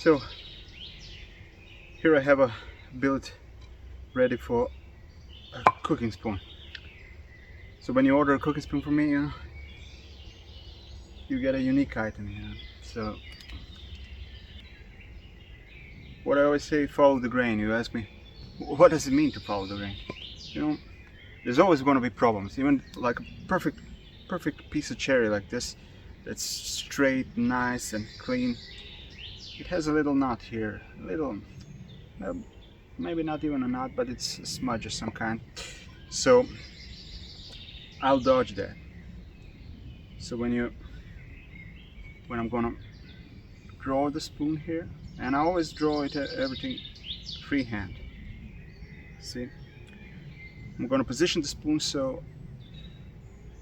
So here I have a build ready for a cooking spoon. So when you order a cooking spoon from me, you get a unique item. So what I always say, follow the grain. You ask me, what does it mean to follow the grain? There's always going to be problems. Even like a perfect piece of cherry like this, that's straight, nice and clean. It has a little knot here, a little, maybe not even a knot, but it's a smudge of some kind. So I'll dodge that. So when I'm gonna draw the spoon here, and I always draw it everything freehand. See, I'm gonna position the spoon so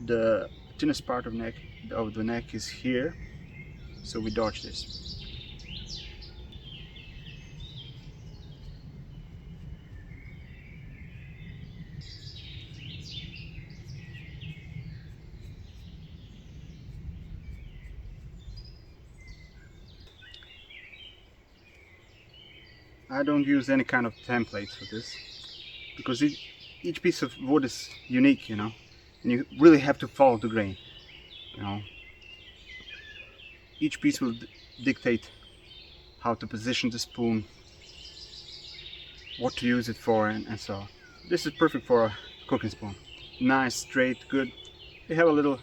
the thinnest part of the neck is here. So we dodge this. I don't use any kind of templates for this because each piece of wood is unique, and you really have to follow the grain. Each piece will dictate how to position the spoon, what to use it for, and so on. This is perfect for a cooking spoon. Nice, straight, good. They have a little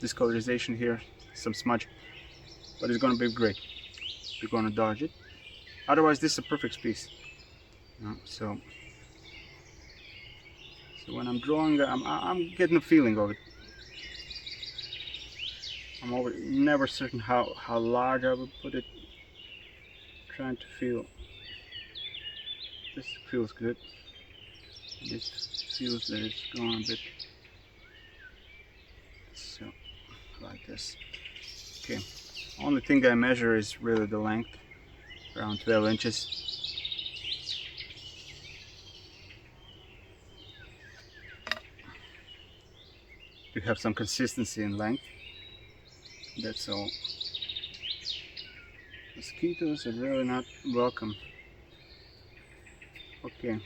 discolorization here, some smudge, but it's gonna be great. We're gonna dodge it. Otherwise, this is a perfect piece. So when I'm drawing, I'm getting a feeling of it. I'm never certain how large I will put it. Trying to feel. This feels good. This feels that it's going a bit. So like this. Okay. Only thing I measure is really the length, around 12 inches. To have some consistency in length. That's all. Mosquitoes are really not welcome. Okay.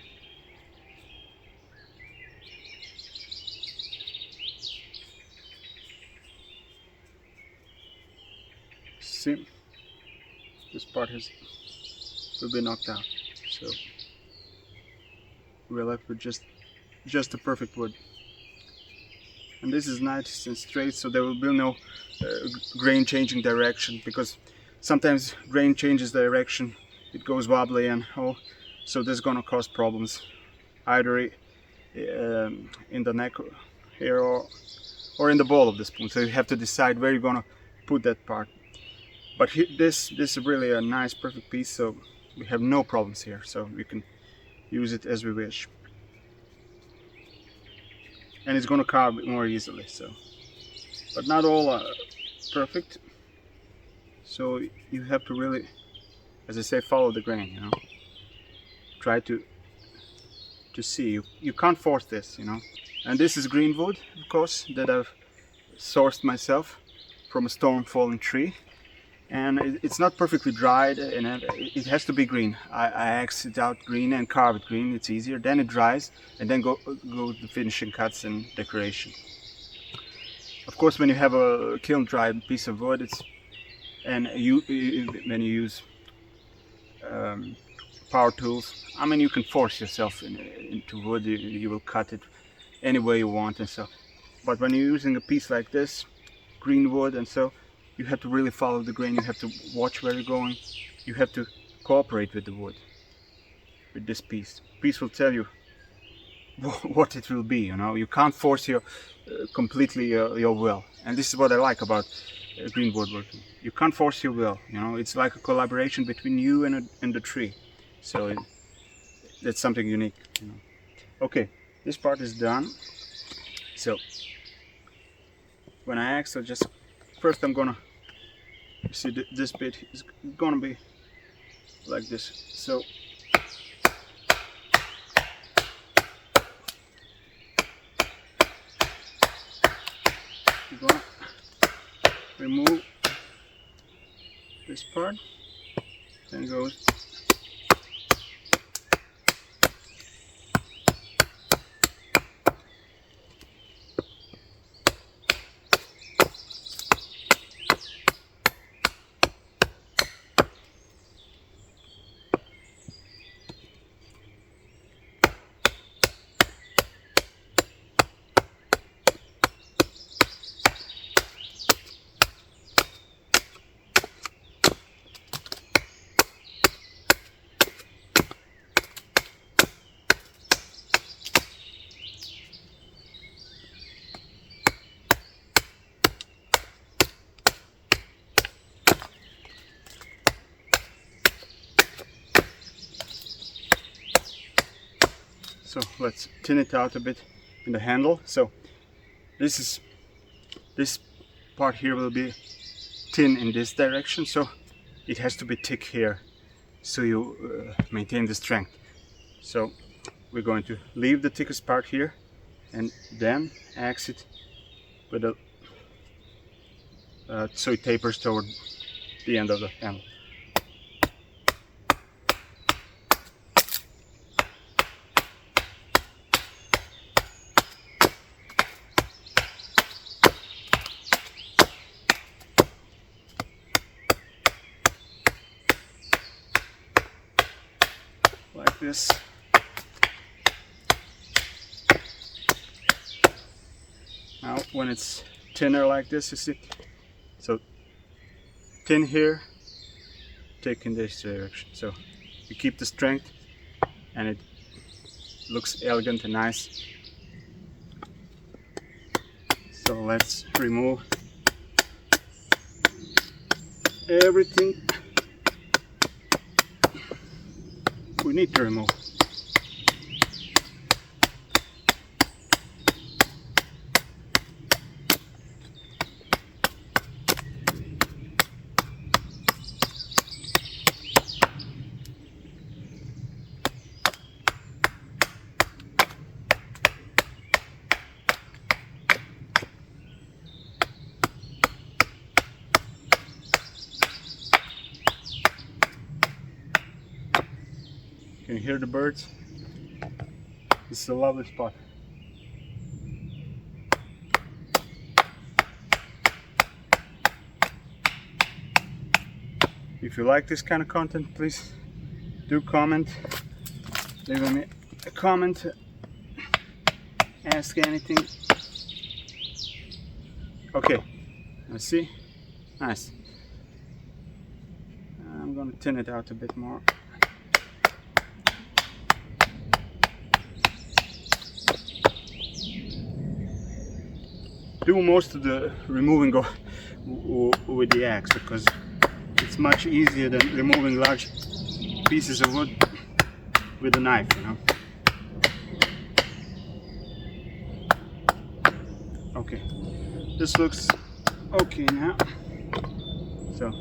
See, this part will be knocked out. So we're left with just a perfect wood. And this is nice and straight, so there will be no grain changing direction, because sometimes grain changes direction, it goes wobbly, and so this is gonna cause problems either in the neck here or in the ball of the spoon. So you have to decide where you're gonna put that part. But this is really a nice, perfect piece, so we have no problems here, so we can use it as we wish. And it's going to carve more easily. So, but not all are perfect. So you have to really, as I say, follow the grain. Try to see. You can't force this. And this is green wood, of course, that I've sourced myself from a storm-fallen tree. And it's not perfectly dried, and it has to be green. I axe it out green and carve it green. It's easier. Then it dries, and then go the finishing cuts and decoration. Of course, when you have a kiln-dried piece of wood, when you use power tools, you can force yourself into wood. You will cut it any way you want, and so. But when you're using a piece like this, green wood, and so. You have to really follow the grain, you have to watch where you're going, you have to cooperate with the wood, with this piece. The piece will tell you what it will be, You can't force completely your will. And this is what I like about green woodworking. You can't force your will, It's like a collaboration between you and the tree. So that's something unique, Okay, this part is done. So when I axe, first I'm gonna, you see this bit is gonna be like this. So you're gonna remove this part. Then goes. So let's thin it out a bit in the handle. So this part here will be thin in this direction, so it has to be thick here, so you maintain the strength. So we're going to leave the thickest part here and then axe it with a so it tapers toward the end of the handle. Like this. Now when it's thinner like this, you see, so thin here, thick in this direction, so you keep the strength and it looks elegant and nice. So let's remove everything we need to remove. Can you hear the birds? This is a lovely spot. If you like this kind of content, please do comment. Leave me a comment. Ask anything. Okay, let's see. Nice. I'm gonna thin it out a bit more. Do most of the removing with the axe, because it's much easier than removing large pieces of wood with a knife, you know. Okay, this looks okay now. So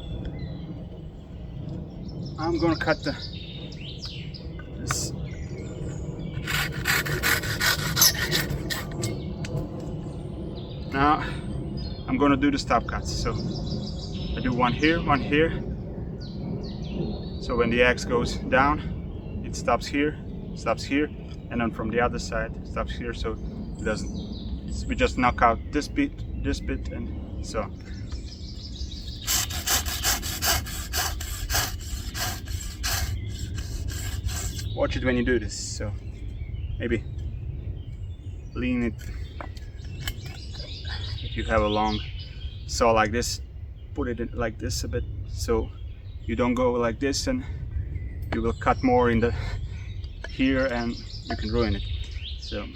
I'm gonna cut this. Now I'm gonna do the stop cuts. So I do one here, so when the axe goes down, it stops here, and then from the other side it stops here, so it doesn't. We just knock out this bit, and so on. Watch it when you do this. So maybe lean it. If you have a long saw like this, put it in like this a bit, so you don't go like this and you will cut more in the here and you can ruin it. So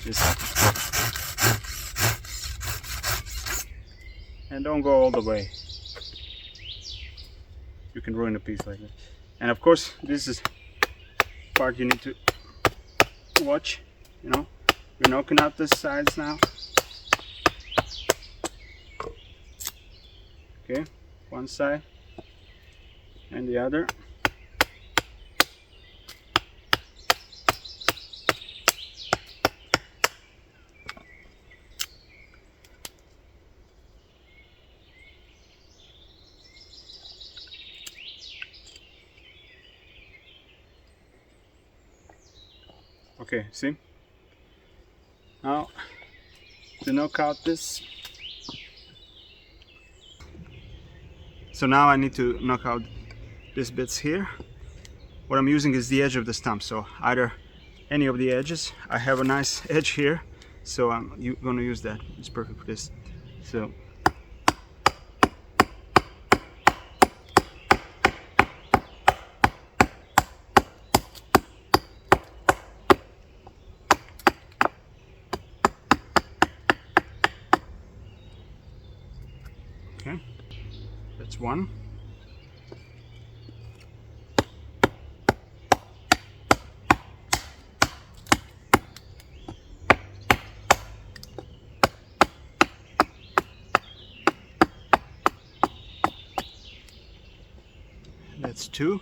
just, and don't go all the way, you can ruin a piece like that. And of course this is part you need to watch, you know. We're knocking out the sides now. Okay, one side and the other. Okay, see? Now, to knock out this. So now I need to knock out these bits here. What I'm using is the edge of the stump, so either any of the edges. I have a nice edge here, so I'm going to use that. It's perfect for this. So okay, that's one. That's two.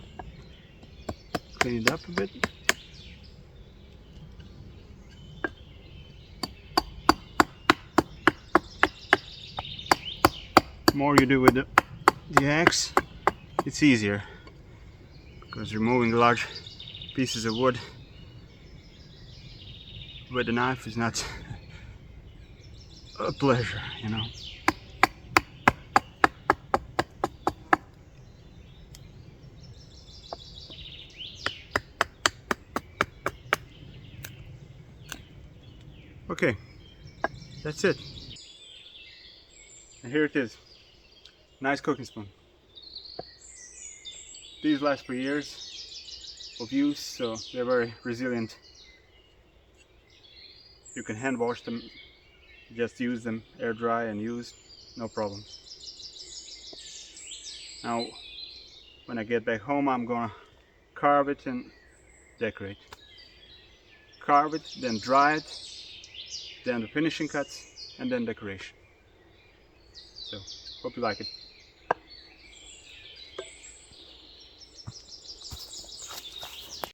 Clean it up a bit. The more you do with the axe, it's easier, because removing large pieces of wood with a knife is not a pleasure, you know. Okay, that's it. And here it is. Nice cooking spoon. These last for years of use, so they're very resilient. You can hand wash them, just use them, air dry and use, no problem. Now, when I get back home, I'm gonna carve it and decorate. Carve it, then dry it, then the finishing cuts, and then decoration. So, hope you like it.